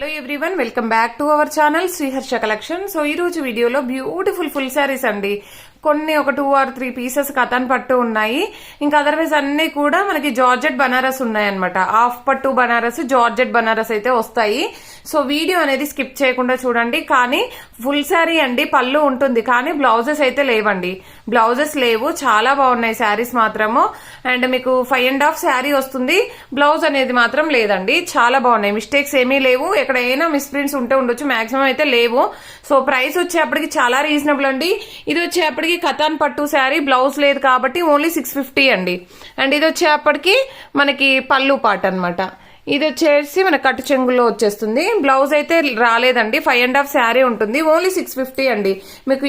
Hello everyone, welcome back to our channel Sriharsha collection. So ఈ రోజు వీడియోలో బ్యూటిఫుల్ ఫుల్ శారీస్ అండి. కొన్ని ఒక 2 or 3 పీసెస్ కథన్ పట్టు ఉన్నాయి. ఇంకా అదర్వైజ్ అన్ని కూడా మనకి జార్జెట్ బనారస్ ఉన్నాయన్నమాట. హాఫ్ పట్టు బనారస్, జార్జెట్ బనారస్ అయితే వస్తాయి. సో వీడియో అనేది స్కిప్ చేయకుండా చూడండి. కానీ ఫుల్ శారీ అండి, పళ్ళు ఉంటుంది కానీ బ్లౌజెస్ అయితే లేవండి. బ్లౌజెస్ లేవు, చాలా బాగున్నాయి శారీస్ మాత్రము. అండ్ మీకు 5.5 శారీ వస్తుంది, బ్లౌజ్ అనేది మాత్రం లేదండి. చాలా బాగున్నాయి, మిస్టేక్స్ ఏమీ లేవు. ఎక్కడైనా మిస్ప్రింట్స్ ఉంటే ఉండొచ్చు, మాక్సిమం అయితే లేవు. సో ప్రైస్ వచ్చేప్పటికి చాలా రీజనబుల్ అండి. ఇది వచ్చేప్పటికి కథాన్ పట్టు శారీ, బ్లౌజ్ లేదు కాబట్టి ఓన్లీ 650 అండి. అండ్ ఇది వచ్చేప్పటికి మనకి పళ్ళు పాట అనమాట. ఇది వచ్చేసి మన కట్టు చెంగులో వచ్చేస్తుంది. బ్లౌజ్ అయితే రాలేదండి, 5.5 శారీ ఉంటుంది, ఓన్లీ 650 అండి. మీకు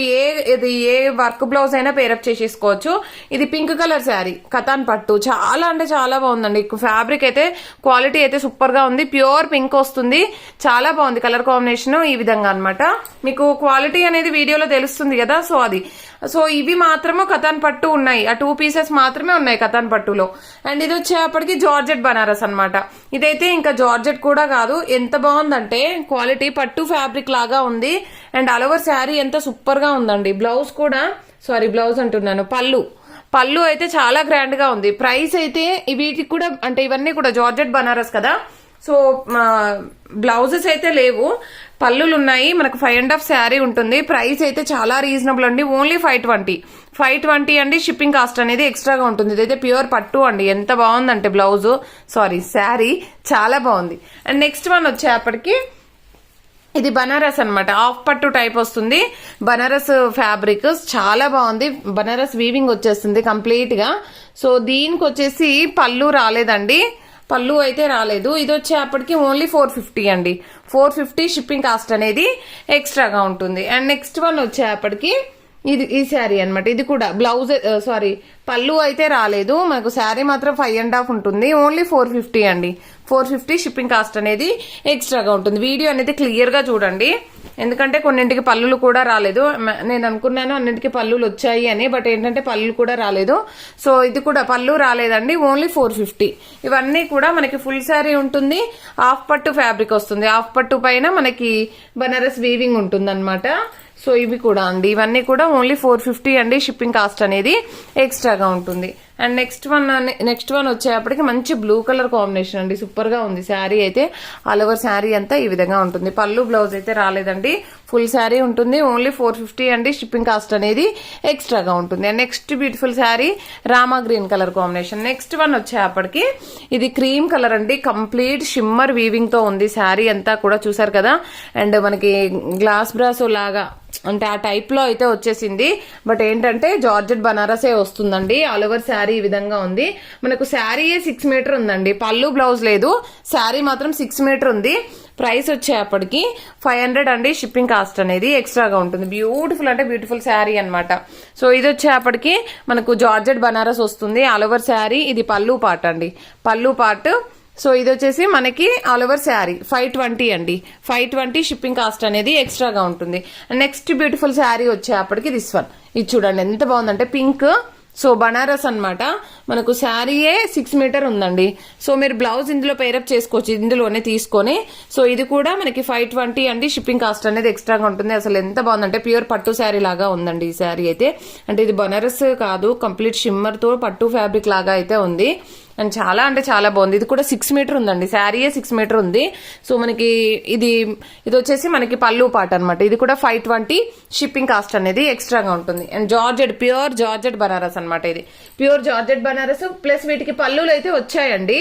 ఏ వర్క్ బ్లౌజ్ అయినా పేరప్ చేసేసుకోవచ్చు. ఇది పింక్ కలర్ శారీ, కథాన్ పట్టు, చాలా అంటే చాలా బాగుందండి. ఫ్యాబ్రిక్ అయితే క్వాలిటీ అయితే సూపర్ గా ఉంది, ప్యూర్ పింక్ వస్తుంది, చాలా బాగుంది కలర్ కాంబినేషన్. ఈ విధంగా అనమాట, మీకు క్వాలిటీ అనేది వీడియోలో తెలుస్తుంది కదా. సో ఇవి మాత్రమే కథాన్ పట్టు ఉన్నాయి, ఆ 2 పీసెస్ మాత్రమే ఉన్నాయి కథాన్ పట్టులో. అండ్ ఇది వచ్చేప్పటికి జార్జెట్ బనారస్ అనమాట. ఇదైతే ఇంకా జార్జెట్ కూడా కాదు, ఎంత బాగుందంటే క్వాలిటీ పట్టు ఫ్యాబ్రిక్ లాగా ఉంది. అండ్ ఆల్ ఓవర్ శారీ ఎంత సూపర్ గా ఉందండి. బ్లౌజ్ కూడా, బ్లౌజ్ అంటున్నాను, పళ్ళు అయితే చాలా గ్రాండ్ గా ఉంది. ప్రైస్ అయితే వీటికి కూడా అంటే ఇవన్నీ కూడా జార్జెట్ బనారస్ కదా, సో బ్లౌజెస్ అయితే లేవు, పళ్ళులు ఉన్నాయి. మనకు 5.5 శారీ ఉంటుంది. ప్రైస్ అయితే చాలా రీజనబుల్ అండి, ఓన్లీ 520 అండి. షిప్పింగ్ కాస్ట్ అనేది ఎక్స్ట్రాగా ఉంటుంది. ఇదైతే ప్యూర్ పట్టు అండి, ఎంత బాగుందంటే శారీ చాలా బాగుంది. అండ్ నెక్స్ట్ వన్ వచ్చేప్పటికి ఇది బనారస్ అనమాట, హాఫ్ పట్టు టైప్ వస్తుంది. బనారస్ ఫ్యాబ్రిక్ చాలా బాగుంది, బనారస్ వీవింగ్ వచ్చేస్తుంది కంప్లీట్ గా. సో దీనికి వచ్చేసి పళ్ళు రాలేదండి, పళ్ళు అయితే రాలేదు. ఇది వచ్చేప్పటికి ఓన్లీ 450 అండి. 450 షిప్పింగ్ కాస్ట్ అనేది ఎక్స్ట్రాగా ఉంటుంది. అండ్ నెక్స్ట్ వన్ వచ్చేప్పటికి ఈ శారీ అనమాట. ఇది కూడా బ్లౌజ్ పళ్ళు అయితే రాలేదు, మనకు శారీ మాత్రం 5.5 ఉంటుంది, ఓన్లీ 450 అండి. 450 షిప్పింగ్ కాస్ట్ అనేది ఎక్స్ట్రాగా ఉంటుంది. వీడియో అనేది క్లియర్ గా చూడండి, ఎందుకంటే కొన్నింటికి పళ్ళులు కూడా రాలేదు. నేను అనుకున్నాను అన్నింటికి పళ్ళులు వచ్చాయి అని, బట్ ఏంటంటే పళ్ళు కూడా రాలేదు. సో ఇది కూడా పళ్ళు రాలేదండి, ఓన్లీ 450. ఇవన్నీ కూడా మనకి ఫుల్ శారీ ఉంటుంది, హాఫ్ పట్టు ఫ్యాబ్రిక్ వస్తుంది. హాఫ్ పట్టు పైన మనకి బనారస్ వీవింగ్ ఉంటుంది అనమాట. సో ఇవి కూడా అండి, ఇవన్నీ కూడా ఓన్లీ 450 అండి. షిప్పింగ్ కాస్ట్ అనేది ఎక్స్ట్రాగా ఉంటుంది. అండ్ నెక్స్ట్ వన్ వచ్చేప్పటికి మంచి బ్లూ కలర్ కాంబినేషన్ అండి, సూపర్ గా ఉంది. శారీ అయితే ఆల్ ఓవర్ శారీ అంతా ఈ విధంగా ఉంటుంది. పళ్ళు బ్లౌజ్ అయితే రాలేదండి, ఫుల్ శారీ ఉంటుంది, ఓన్లీ 450 అండి. షిప్పింగ్ కాస్ట్ అనేది ఎక్స్ట్రాగా ఉంటుంది. And next beautiful sari Rama green colour combination. Next one వచ్చేప్పటికి ఇది క్రీమ్ కలర్ అండి, కంప్లీట్ షిమ్మర్ వీవింగ్ తో ఉంది శారీ అంతా కూడా, చూసారు కదా. అండ్ మనకి గ్లాస్ బ్రాసో లాగా అంటే ఆ టైప్ లో అయితే వచ్చేసింది, బట్ ఏంటంటే జార్జెట్ బనారసే వస్తుందండి. ఆల్ ఓవర్ శారీ ఈ విధంగా ఉంది. మనకు శారీ 6 మీటర్ ఉందండి, పళ్ళు బ్లౌజ్ లేదు, శారీ మాత్రం 6 మీటర్ ఉంది. ప్రైస్ వచ్చేప్పటికి 500 అండి. షిప్పింగ్ కాస్ట్ అనేది ఎక్స్ట్రాగా ఉంటుంది. బ్యూటిఫుల్ అంటే బ్యూటిఫుల్ శారీ అనమాట. సో ఇది వచ్చేప్పటికి మనకు జార్జెట్ బనారస్ వస్తుంది, ఆల్ ఓవర్ శారీ. ఇది పళ్ళు పార్ట్ అండి, పళ్ళు పార్ట్. సో ఇది వచ్చేసి మనకి ఆల్ ఓవర్ శారీ 520 అండి. 520 షిప్పింగ్ కాస్ట్ అనేది ఎక్స్ట్రాగా ఉంటుంది. నెక్స్ట్ బ్యూటిఫుల్ శారీ వచ్చేప్పటికి దిస్ వన్. ఇది చూడండి ఎంత బాగుందంటే పింక్. సో బనారస్ అనమాట, మనకు శారీయే 6 మీటర్ ఉందండి. సో మీరు బ్లౌజ్ ఇందులో పేరప్ చేసుకోవచ్చు, ఇందులోనే తీసుకొని. సో ఇది కూడా మనకి 520 అండి. షిప్పింగ్ కాస్ట్ అనేది ఎక్స్ట్రాగా ఉంటుంది. అసలు ఎంత బాగుందంటే ప్యూర్ పట్టు శారీ లాగా ఉందండి ఈ శారీ అయితే. అంటే ఇది బనారస్ కాదు, కంప్లీట్ షిమ్మర్ తో పట్టు ఫ్యాబ్రిక్ లాగా అయితే ఉంది. అండ్ చాలా అంటే చాలా బాగుంది. ఇది కూడా 6 మీటర్ ఉందండి, శారీయే 6 మీటర్ ఉంది. సో మనకి ఇది వచ్చేసి మనకి పళ్ళు పాట అనమాట. ఇది కూడా 520 షిప్పింగ్ కాస్ట్ అనేది ఎక్స్ట్రాగా ఉంటుంది. And georgette, pure georgette Banaras అనమాట. ఇది ప్యూర్ జార్జెట్ బనారస్ ప్లస్ వీటికి పళ్ళులు అయితే వచ్చాయండి,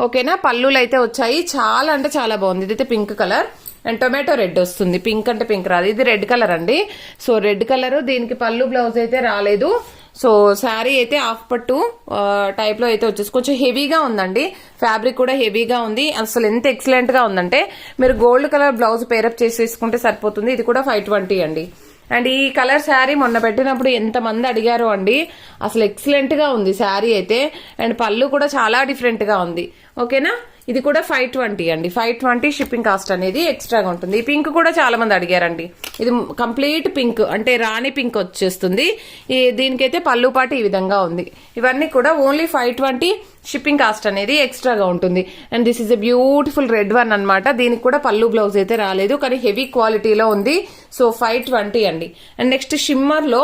ఓకేనా. పళ్ళులు అయితే వచ్చాయి, చాలా అంటే చాలా బాగుంది. ఇది అయితే pink colour and tomato red వస్తుంది, పింక్ అంటే పింక్ రాదు, ఇది రెడ్ కలర్ అండి. సో రెడ్ కలర్, దీనికి పళ్ళు బ్లౌజ్ అయితే రాలేదు. సో శారీ అయితే హాఫ్ పట్టు టైప్ లో అయితే వచ్చేసి కొంచెం హెవీగా ఉందండి, ఫ్యాబ్రిక్ కూడా హెవీగా ఉంది. అసలు ఎంత ఎక్సలెంట్ గా ఉందంటే మీరు గోల్డ్ కలర్ బ్లౌజ్ పేరప్ చేసేసుకుంటే సరిపోతుంది. ఇది కూడా 520 అండి. అండ్ ఈ కలర్ శారీ మొన్న పెట్టినప్పుడు ఎంతమంది అడిగారు అండి, అసలు ఎక్సలెంట్ గా ఉంది శారీ అయితే. అండ్ పళ్ళు కూడా చాలా డిఫరెంట్ గా ఉంది, ఓకేనా. ఇది కూడా 520 అండి. 520 షిప్పింగ్ కాస్ట్ అనేది ఎక్స్ట్రాగా ఉంటుంది. ఈ పింక్ కూడా చాలా మంది అడిగారండి. ఇది కంప్లీట్ పింక్ అంటే రాణి పింక్ వచ్చేస్తుంది. దీనికైతే పళ్ళు పాటు ఈ విధంగా ఉంది. ఇవన్నీ కూడా ఓన్లీ 520 షిప్పింగ్ కాస్ట్ అనేది ఎక్స్ట్రాగా ఉంటుంది. And this is a beautiful red one అనమాట. దీనికి కూడా పళ్ళు బ్లౌజ్ అయితే రాలేదు, కానీ హెవీ క్వాలిటీలో ఉంది. సో 520 అండి. అండ్ నెక్స్ట్ షిమ్మర్ లో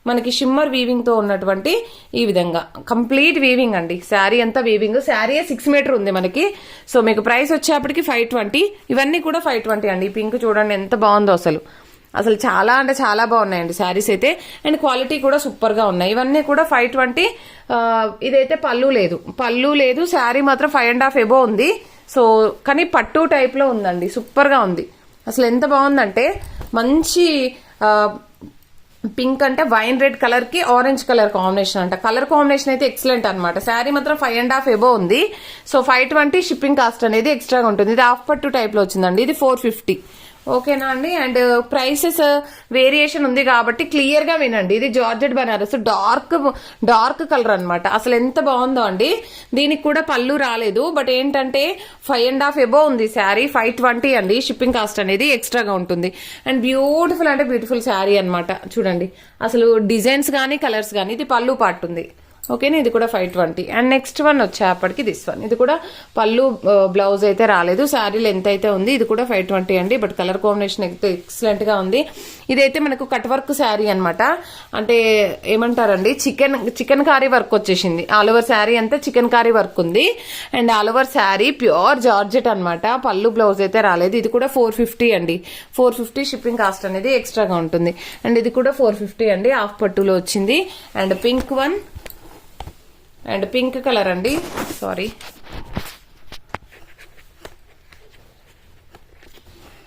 మనకి షిమ్మర్ వీవింగ్ తో ఉన్నటువంటి ఈ విధంగా కంప్లీట్ వీవింగ్ అండి. శారీ అంతా వీవింగ్. శారీ 6 మీటర్ ఉంది మనకి. సో మీకు ప్రైస్ వచ్చేప్పటికి 520. ఇవన్నీ కూడా 520 అండి. ఈ పింక్ చూడండి ఎంత బాగుందో అసలు చాలా అంటే చాలా బాగున్నాయండి శారీస్ అయితే. అండ్ క్వాలిటీ కూడా సూపర్ గా ఉన్నాయి. ఇవన్నీ కూడా 520. ఇదైతే పళ్ళు లేదు. శారీ మాత్రం 5.5 ఎబో ఉంది. సో కానీ పట్టు టైప్ లో ఉందండి. సూపర్ గా ఉంది. అసలు ఎంత బాగుందంటే మంచి పింక్ అంటే వైన్ రెడ్ కలర్ కి ఆరెంజ్ కలర్ కాంబినేషన్ అంట. కలర్ కాంబినేషన్ అయితే ఎక్సలెంట్ అనమాట. శారీ మాత్రం 5.5 ఎబో ఉంది. సో 520 షిప్పింగ్ కాస్ట్ అనేది ఎక్స్ట్రాగా ఉంటుంది. ఇది హాఫ్ పట్టు టైప్ లో వచ్చిందండి. ఇది 450. ఓకేనా అండి. అండ్ ప్రైసెస్ వేరియేషన్ ఉంది కాబట్టి క్లియర్ గా వినండి. ఇది జార్జెట్ బనారస్ డార్క్ కలర్ అనమాట. అసలు ఎంత బాగుందో అండి. దీనికి కూడా పళ్ళు రాలేదు, బట్ ఏంటంటే 5.5 ఎబో ఉంది శారీ. 520 అండి షిప్పింగ్ కాస్ట్ అనేది ఎక్స్ట్రాగా ఉంటుంది. అండ్ బ్యూటిఫుల్ అంటే బ్యూటిఫుల్ శారీ అనమాట. చూడండి అసలు డిజైన్స్ గానీ కలర్స్ గానీ. ఇది పళ్ళు పార్ట్ ఉంది. ఓకేనా. ఇది కూడా 520. అండ్ నెక్స్ట్ వన్ వచ్చేప్పటికి దిస్ వన్. ఇది కూడా పళ్ళు బ్లౌజ్ అయితే రాలేదు. శారీ లెంత్ అయితే ఉంది. ఇది కూడా 520 అండి. బట్ కలర్ కాంబినేషన్ అయితే ఎక్సలెంట్ గా ఉంది. ఇదైతే మనకు కట్ వర్క్ శారీ అనమాట. అంటే ఏమంటారండి, చికెన్ కారీ వర్క్ వచ్చేసింది. ఆల్ ఓవర్ శారీ అంతా చికెన్ కారీ వర్క్ ఉంది. And all over sari pure georgette అనమాట. పళ్ళు బ్లౌజ్ అయితే రాలేదు. ఇది కూడా 450 అండి. 450 షిప్పింగ్ కాస్ట్ అనేది ఎక్స్ట్రాగా ఉంటుంది. అండ్ ఇది కూడా 450 అండి. హాఫ్ పట్టులో వచ్చింది. And pink one and pink colour అండి. సారీ.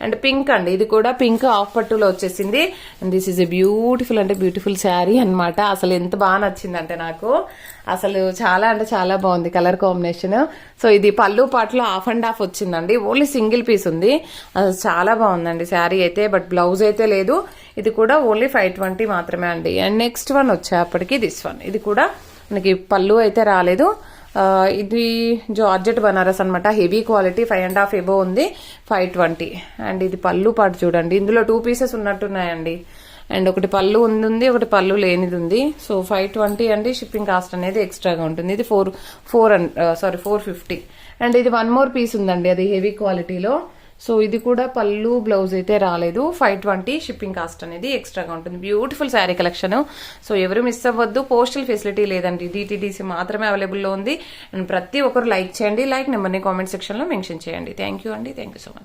అండ్ పింక్ అండి. ఇది కూడా పింక్ హాఫ్ పట్టులో వచ్చేసింది. And this is a beautiful అంటే బ్యూటిఫుల్ శారీ అనమాట. అసలు ఎంత బాగా నచ్చిందంటే నాకు అసలు చాలా అంటే చాలా బాగుంది కలర్ కాంబినేషన్. సో ఇది పళ్ళు పాటలో 1/2 వచ్చిందండి. ఓన్లీ సింగిల్ పీస్ ఉంది. అసలు చాలా బాగుందండి శారీ అయితే. బట్ బ్లౌజ్ అయితే లేదు. ఇది కూడా ఓన్లీ 520 మాత్రమే అండి. అండ్ నెక్స్ట్ వన్ వచ్చేప్పటికి దిస్ వన్. ఇది కూడా మనకి పళ్ళు అయితే రాలేదు. ఇది జార్జెట్ బనారస్ అనమాట. హెవీ క్వాలిటీ 5.5 ఎబో ఉంది. 520. అండ్ ఇది పళ్ళు పాటు చూడండి. ఇందులో 2 పీసెస్ ఉన్నట్టున్నాయండి. అండ్ ఒకటి పళ్ళు ఉంది, ఒకటి పళ్ళు లేనిది ఉంది. సో 520 అండి. షిప్పింగ్ కాస్ట్ అనేది ఎక్స్ట్రాగా ఉంటుంది. ఇది 450. అండ్ ఇది 1 మోర్ పీస్ ఉందండి. అది హెవీ క్వాలిటీలో. సో ఇది కూడా పళ్ళు బ్లౌజ్ అయితే రాలేదు. 520 షిప్పింగ్ కాస్ట్ అనేది ఎక్స్ట్రాగా ఉంటుంది. Beautiful sari collection. సో ఎవరు మిస్ అవ్వద్దు. పోస్టల్ ఫెసిలిటీ లేదండి. DTDC మాత్రమే అవైలబుల్లో ఉంది. అండ్ ప్రతి ఒక్కరు లైక్ చేయండి. లైక్ నెంబర్ని కామెంట్ సెక్షన్ లో మెన్షన్ చేయండి. థ్యాంక్ యూ అండి. Thank you so much.